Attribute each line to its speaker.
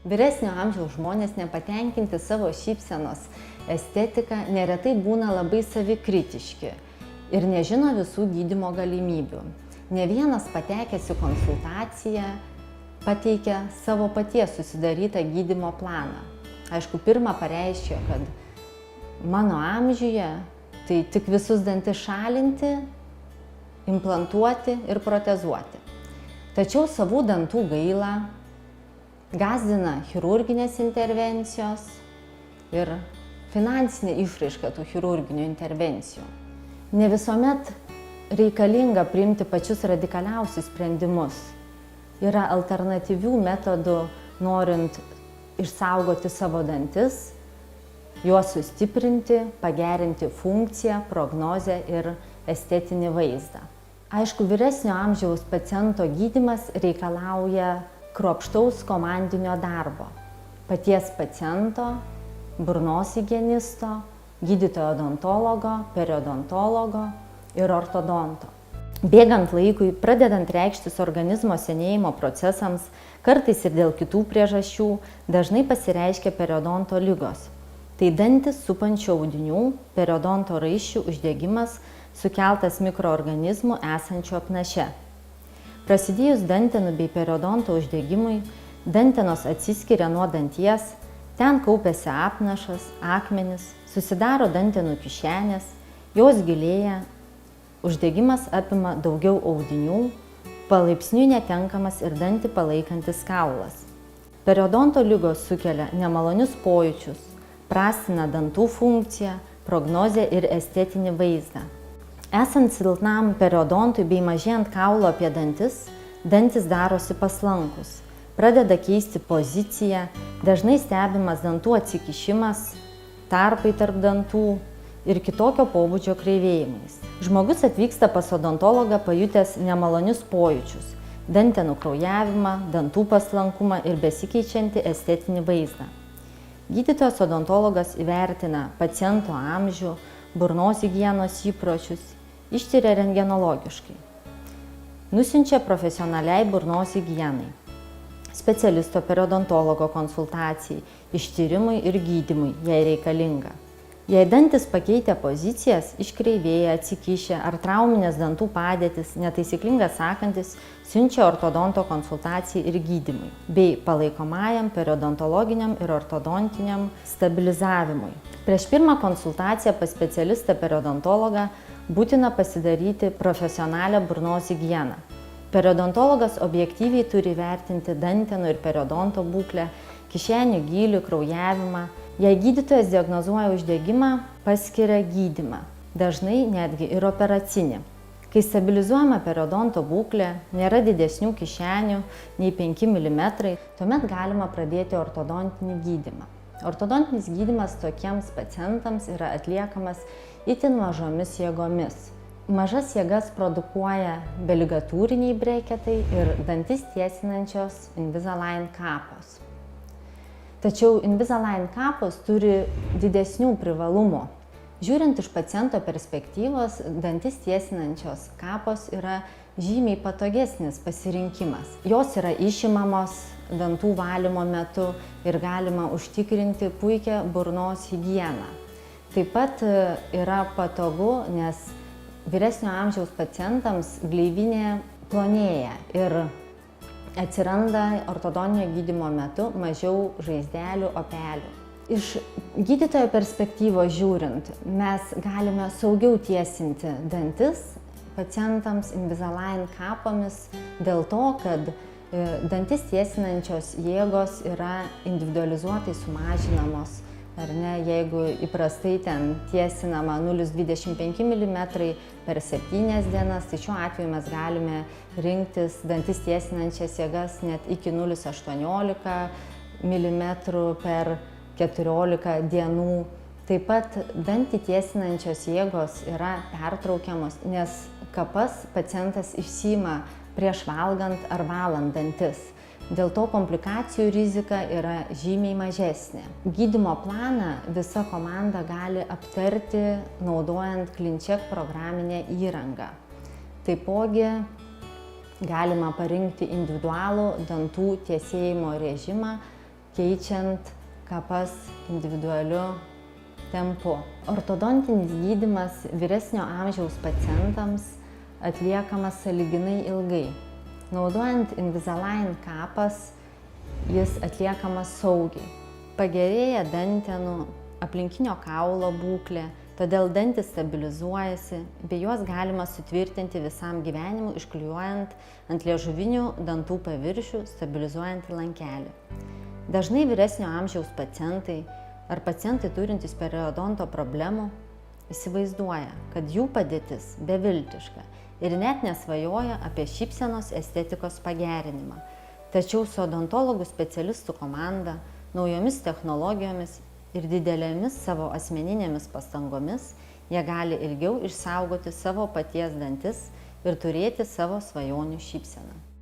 Speaker 1: Vyresnio amžiaus žmonės nepatenkinti savo šypsenos estetika neretai būna labai savikritiški ir nežino visų gydymo galimybių. Ne vienas patekęs į konsultaciją pateikia savo paties susidarytą gydymo planą. Aišku, pirmą pareiškia, kad mano amžiuje tai tik visus dantis šalinti, implantuoti ir protezuoti. Tačiau savų dantų gaila, gąsdina chirurginės intervencijos ir finansinė išraiška tų chirurginių intervencijų. Ne visuomet reikalinga priimti pačius radikaliausius sprendimus. Yra alternatyvių metodų, norint išsaugoti savo dantis, juos sustiprinti, pagerinti funkciją, prognozę ir estetinį vaizdą. Aišku, vyresnio amžiaus paciento gydymas reikalauja kruopštaus komandinio darbo. Paties paciento, burnos higienisto, gydytojo odontologo, periodontologo ir ortodonto. Bėgant laikui, pradedant reikštis organizmo senėjimo procesams, kartais ir dėl kitų priežasčių, dažnai pasireiškia periodonto ligos. Tai dantis supančių audinių, periodonto raiščių uždegimas sukeltas mikroorganizmų esančių apnaše. Prasidėjus dantenų bei periodonto uždegimui, dantenos atsiskiria nuo danties, ten kaupiasi apnašas, akmenys, susidaro dantenų kišenės, jos gilėja, uždegimas apima daugiau audinių, palaipsniui netenkamas ir dantį palaikantis kaulas. Periodonto ligos sukelia nemalonius pojūčius, prastina dantų funkciją, prognozę ir estetinį vaizdą. Esant silpnam periodontui bei mažėjant kaulo apie dantis, dantis darosi paslankus, pradeda keisti poziciją, dažnai stebimas dantų atsikišimas, tarpai tarp dantų ir kitokio pobūdžio kreivėjimais. Žmogus atvyksta pas odontologą pajutęs nemalonius pojūčius, dantenų kraujavimą, dantų paslankumą ir besikeičiantį estetinį vaizdą. Gydytojas odontologas įvertina paciento amžių, burnos higienos įpročius, ištiria rentgenologiškai. Nusiunčia profesionaliai burnos higienai, specialisto periodontologo konsultacijai, ištyrimui ir gydymui, jei reikalinga. Jei dantis pakeitę pozicijas, iškreivėję, atsikišę ar trauminės dantų padėtis, netaisyklingas sakantis, siunčia ortodonto konsultacijai ir gydymui, bei palaikomajam periodontologiniam ir ortodontiniam stabilizavimui. Prieš pirmą konsultaciją pas specialistą periodontologą būtina pasidaryti profesionalią burnos higieną. Periodontologas objektyviai turi vertinti dantenų ir periodonto būklę, kišenių gylį, kraujavimą. Jei gydytojas diagnozuoja uždegimą, paskiria gydymą, dažnai netgi ir operacinį. Kai stabilizuojama periodonto būklė, nėra didesnių kišenių nei 5 mm, tuomet galima pradėti ortodontinį gydymą. Ortodontinis gydymas tokiems pacientams yra atliekamas itin mažomis jėgomis. Mažas jėgas produkuoja beligatūriniai breketai ir dantis tiesinančios Invisalign kapos. Tačiau Invisalign kapos turi didesnių privalumų. Žiūrint iš paciento perspektyvos, dantis tiesinančios kapos yra žymiai patogesnis pasirinkimas. Jos yra išimamos dantų valymo metu ir galima užtikrinti puikią burnos higieną. Taip pat yra patogu, nes vyresnio amžiaus pacientams gleivinė plonėja ir atsiranda ortodontinio gydymo metu mažiau žaizdelių, opelių. Iš gydytojo perspektyvos žiūrint, mes galime saugiau tiesinti dantis pacientams Invisalign kapomis dėl to, kad dantis tiesinančios jėgos yra individualizuotai sumažinamos. Ar ne, jeigu įprastai ten tiesinama 0,25 mm per 7 dienas, tai šiuo atveju mes galime rinktis dantis tiesinančias jėgas net iki 0,18 mm per 14 dienų. Taip pat dantį tiesinančios jėgos yra pertraukiamos, nes kapas pacientas išsiima prieš valgant ar valant dantis. Dėl to komplikacijų rizika yra žymiai mažesnė. Gydymo planą visa komanda gali aptarti naudojant ClinCheck programinę įrangą. Taipogi galima parinkti individualų dantų tiesėjimo režimą keičiant kapas individualiu tempu. Ortodontinis gydymas vyresnio amžiaus pacientams atliekamas sąlyginai ilgai. Naudojant Invisalign kapas, jis atliekamas saugiai. Pagerėja dantenų, aplinkinio kaulo būklė, todėl dantys stabilizuojasi, bei juos galima sutvirtinti visam gyvenimui, išklijuojant ant liežuvinių dantų paviršių stabilizuojantį lankelį. Dažnai vyresnio amžiaus pacientai ar pacientai turintys periodonto problemų įsivaizduoja, kad jų padėtis beviltiška ir net nesvajoja apie šypsenos estetikos pagerinimą. Tačiau su odontologų specialistų komanda, naujomis technologijomis ir didelėmis savo asmeninėmis pastangomis jie gali ilgiau išsaugoti savo paties dantis ir turėti savo svajonių šypseną.